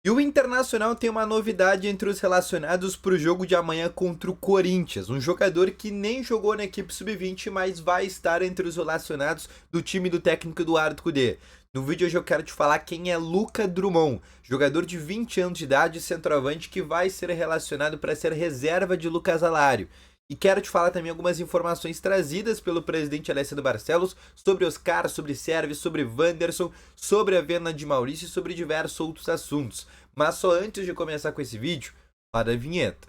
E o Internacional tem uma novidade entre os relacionados para o jogo de amanhã contra o Corinthians. Um jogador que nem jogou na equipe sub-20, mas vai estar entre os relacionados do time do técnico Eduardo Cudê. No vídeo hoje eu quero te falar quem é Luca Drummond, jogador de 20 anos de idade, centroavante, que vai ser relacionado para ser reserva de Lucas Alário. E quero te falar também algumas informações trazidas pelo presidente Alessandro Barcelos sobre Oscar, sobre Sérvio, sobre Wanderson, sobre a venda de Maurício e sobre diversos outros assuntos. Mas só antes de começar com esse vídeo, roda a vinheta.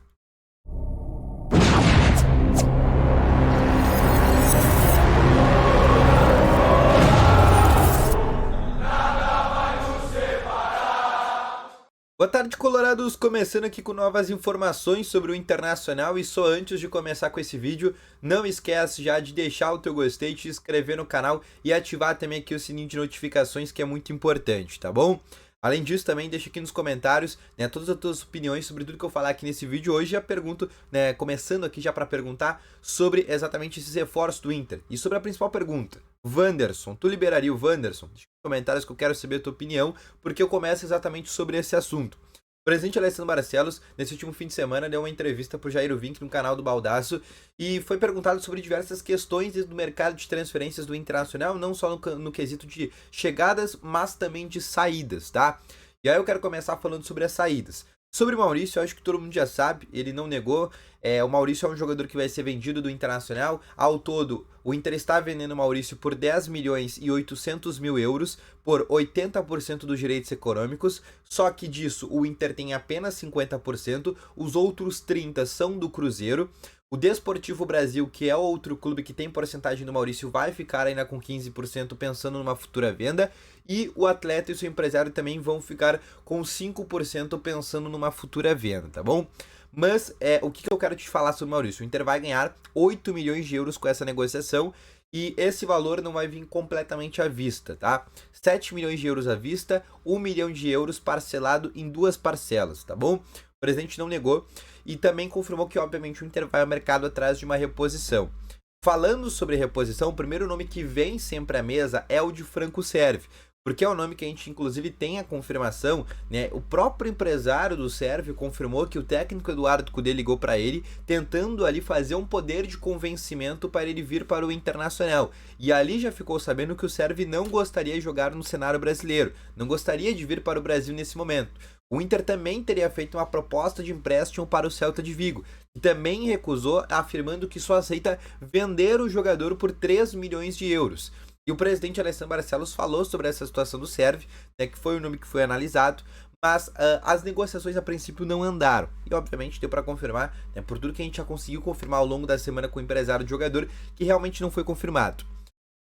Boa tarde, colorados! Começando aqui com novas informações sobre o Internacional e só antes de começar com esse vídeo, não esquece já de deixar o teu gostei, te inscrever no canal e ativar também aqui o sininho de notificações, que é muito importante, tá bom? Além disso, também deixa aqui nos comentários, né, todas as tuas opiniões sobre tudo que eu falar aqui nesse vídeo. Hoje já pergunto, né, começando aqui já para perguntar sobre exatamente esses reforços do Inter. E sobre a principal pergunta, Wanderson, tu liberaria o Wanderson? Deixa nos comentários que eu quero saber a tua opinião, porque eu começo exatamente sobre esse assunto. O presidente Alessandro Barcelos, nesse último fim de semana, deu uma entrevista para o Jair Vink no canal do Baldaço e foi perguntado sobre diversas questões do mercado de transferências do Internacional, não só no quesito de chegadas, mas também de saídas, tá? E aí eu quero começar falando sobre as saídas. Sobre o Maurício, eu acho que todo mundo já sabe, ele não negou. O Maurício é um jogador que vai ser vendido do Internacional. Ao todo, o Inter está vendendo o Maurício por 10 milhões e 800 mil euros, por 80% dos direitos econômicos. Só que disso, o Inter tem apenas 50%, os outros 30% são do Cruzeiro. O Desportivo Brasil, que é outro clube que tem porcentagem do Maurício, vai ficar ainda com 15% pensando numa futura venda. E o atleta e seu empresário também vão ficar com 5% pensando numa futura venda, tá bom? Mas o que eu quero te falar sobre o Maurício? O Inter vai ganhar 8 milhões de euros com essa negociação e esse valor não vai vir completamente à vista, tá? 7 milhões de euros à vista, 1 milhão de euros parcelado em 2 parcelas, tá bom? O presidente não negou e também confirmou que, obviamente, o Inter vai ao mercado atrás de uma reposição. Falando sobre reposição, o primeiro nome que vem sempre à mesa é o de Franco Sérvio, porque é o nome que a gente, inclusive, tem a confirmação, né? O próprio empresário do Sérvio confirmou que o técnico Eduardo Cudê ligou para ele, tentando ali fazer um poder de convencimento para ele vir para o Internacional. E ali já ficou sabendo que o Sérvio não gostaria de jogar no cenário brasileiro, não gostaria de vir para o Brasil nesse momento. O Inter também teria feito uma proposta de empréstimo para o Celta de Vigo, e também recusou, afirmando que só aceita vender o jogador por 3 milhões de euros. E o presidente Alessandro Barcelos falou sobre essa situação do Sérvio, né, que foi o nome que foi analisado, mas as negociações a princípio não andaram. E obviamente deu para confirmar, né, por tudo que a gente já conseguiu confirmar ao longo da semana com o empresário do jogador, que realmente não foi confirmado.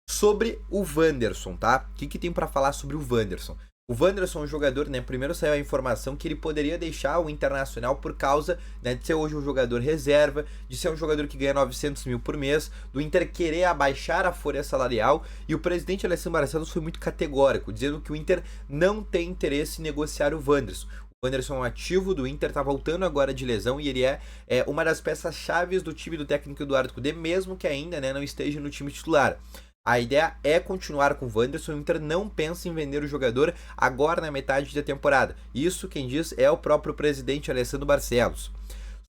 Sobre o Wanderson, tá? O que tem para falar sobre o Wanderson? O Wanderson é um jogador, né, primeiro saiu a informação que ele poderia deixar o Internacional por causa, né, de ser hoje um jogador reserva, de ser um jogador que ganha 900 mil por mês, do Inter querer abaixar a folha salarial, e o presidente Alessandro Barcelos foi muito categórico, dizendo que o Inter não tem interesse em negociar o Wanderson. O Wanderson é um ativo do Inter, tá voltando agora de lesão e ele é uma das peças-chave do time do técnico Eduardo Cudê, mesmo que ainda, né, não esteja no time titular. A ideia é continuar com o Wanderson, o Inter não pensa em vender o jogador agora na metade da temporada. Isso quem diz é o próprio presidente Alessandro Barcelos.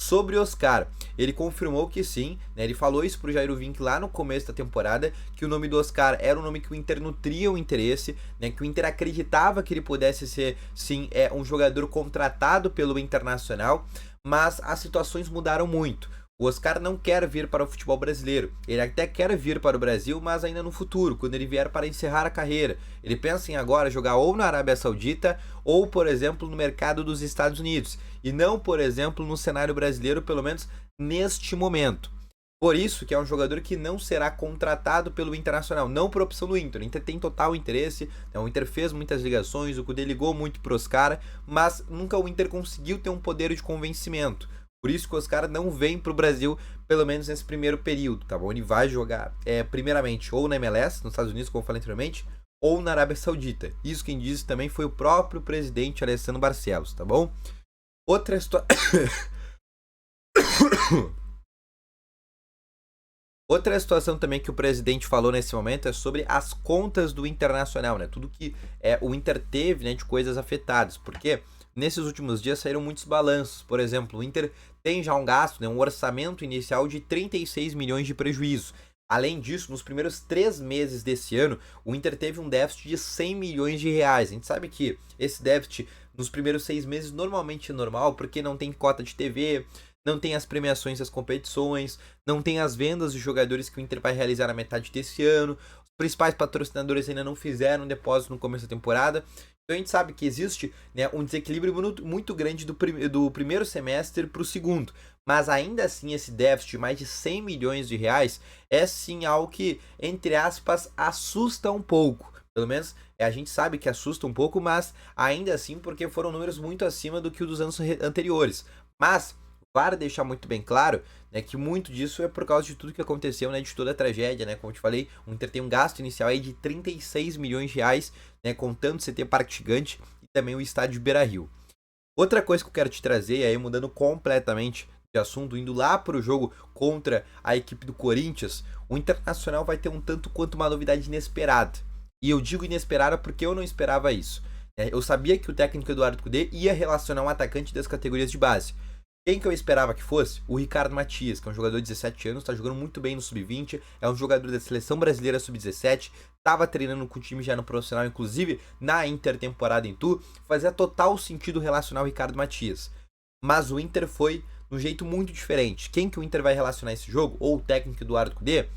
Sobre o Oscar, ele confirmou que sim, né, ele falou isso pro Jair Vink lá no começo da temporada, que o nome do Oscar era um nome que o Inter nutria o interesse, né, que o Inter acreditava que ele pudesse ser, sim, um jogador contratado pelo Internacional, mas as situações mudaram muito. O Oscar não quer vir para o futebol brasileiro, ele até quer vir para o Brasil, mas ainda no futuro, quando ele vier para encerrar a carreira. Ele pensa em agora jogar ou na Arábia Saudita ou, por exemplo, no mercado dos Estados Unidos, e não, por exemplo, no cenário brasileiro, pelo menos neste momento. Por isso que é um jogador que não será contratado pelo Internacional, não por opção do Inter. O Inter tem total interesse, né? O Inter fez muitas ligações, o Cudê ligou muito para o Oscar, mas nunca o Inter conseguiu ter um poder de convencimento. Por isso que o Oscar não vem para o Brasil, pelo menos nesse primeiro período, tá bom? Ele vai jogar, primeiramente, ou na MLS, nos Estados Unidos, como eu falei anteriormente, ou na Arábia Saudita. Isso quem disse também foi o próprio presidente Alessandro Barcelos, tá bom? Outra situação... Outra situação também que o presidente falou nesse momento é sobre as contas do Internacional, né? Tudo que o Inter teve, né, de coisas afetadas. Porque nesses últimos dias saíram muitos balanços. Por exemplo, o Inter tem já um gasto, né, um orçamento inicial de 36 milhões de prejuízo. Além disso, nos primeiros 3 meses desse ano, o Inter teve um déficit de 100 milhões de reais. A gente sabe que esse déficit nos primeiros 6 meses normalmente é normal, porque não tem cota de TV, não tem as premiações das competições, não tem as vendas de jogadores que o Inter vai realizar na metade desse ano. Os principais patrocinadores ainda não fizeram depósito no começo da temporada. Então a gente sabe que existe, né, um desequilíbrio muito grande do primeiro semestre para o segundo. Mas ainda assim, esse déficit de mais de 100 milhões de reais é sim algo que, entre aspas, assusta um pouco. Pelo menos a gente sabe que assusta um pouco, mas ainda assim porque foram números muito acima do que os dos anos anteriores. Mas vale deixar muito bem claro, né, que muito disso é por causa de tudo que aconteceu, né, de toda a tragédia, né, como eu te falei, o Inter tem um gasto inicial aí de 36 milhões de reais, né, contando o CT Parque Gigante e também o estádio Beira-Rio. Outra coisa que eu quero te trazer, aí mudando completamente de assunto, indo lá para o jogo contra a equipe do Corinthians, o Internacional vai ter um tanto quanto uma novidade inesperada. E eu digo inesperada porque eu não esperava isso. Eu sabia que o técnico Eduardo Cudê ia relacionar um atacante das categorias de base. Quem que eu esperava que fosse? O Ricardo Matias, que é um jogador de 17 anos, está jogando muito bem no Sub-20, é um jogador da Seleção Brasileira Sub-17, estava treinando com o time já no profissional, inclusive na intertemporada em Tu, fazia total sentido relacionar o Ricardo Matias. Mas o Inter foi de um jeito muito diferente. Quem que o Inter vai relacionar esse jogo? Ou o técnico Eduardo Cudê?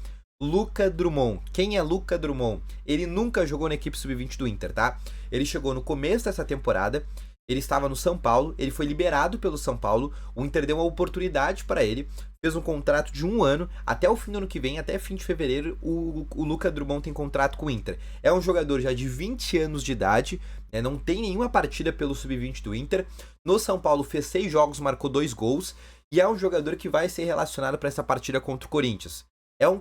Luca Drummond. Quem é Luca Drummond? Ele nunca jogou na equipe Sub-20 do Inter, tá? Ele chegou no começo dessa temporada, ele estava no São Paulo, ele foi liberado pelo São Paulo, o Inter deu uma oportunidade para ele, fez um contrato de 1 ano, até o fim do ano que vem, até fim de fevereiro, o Luca Drummond tem contrato com o Inter. É um jogador já de 20 anos de idade, né, não tem nenhuma partida pelo Sub-20 do Inter, no São Paulo fez 6 jogos, marcou 2 gols, e é um jogador que vai ser relacionado para essa partida contra o Corinthians.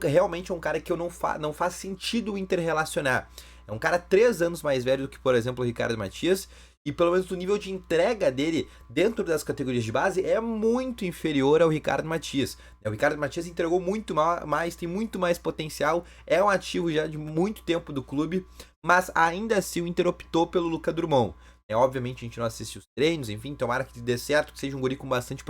Realmente é um cara que não faz sentido o Inter relacionar. É um cara 3 anos mais velho do que, por exemplo, o Ricardo Matias, e pelo menos o nível de entrega dele dentro das categorias de base é muito inferior ao Ricardo Matias. O Ricardo Matias entregou muito mais, tem muito mais potencial, é um ativo já de muito tempo do clube, mas ainda assim o Inter optou pelo Luca Drummond. Obviamente a gente não assiste os treinos, enfim, tomara que dê certo, que seja um guri com bastante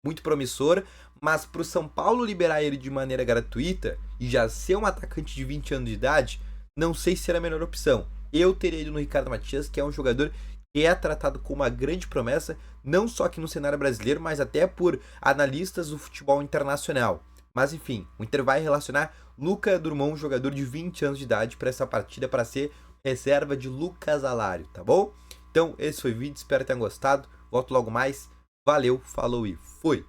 muito promissor, mas pro São Paulo liberar ele de maneira gratuita e já ser um atacante de 20 anos de idade, não sei se será a melhor opção. Eu teria ido no Ricardo Matias, que é um jogador que é tratado como uma grande promessa, não só aqui no cenário brasileiro, mas até por analistas do futebol internacional. Mas enfim, o Inter vai relacionar Luca Drummond, um jogador de 20 anos de idade, para essa partida, para ser reserva de Lucas Alário, tá bom? Então, esse foi o vídeo, espero que tenham gostado. Volto logo mais. Valeu, falou e fui!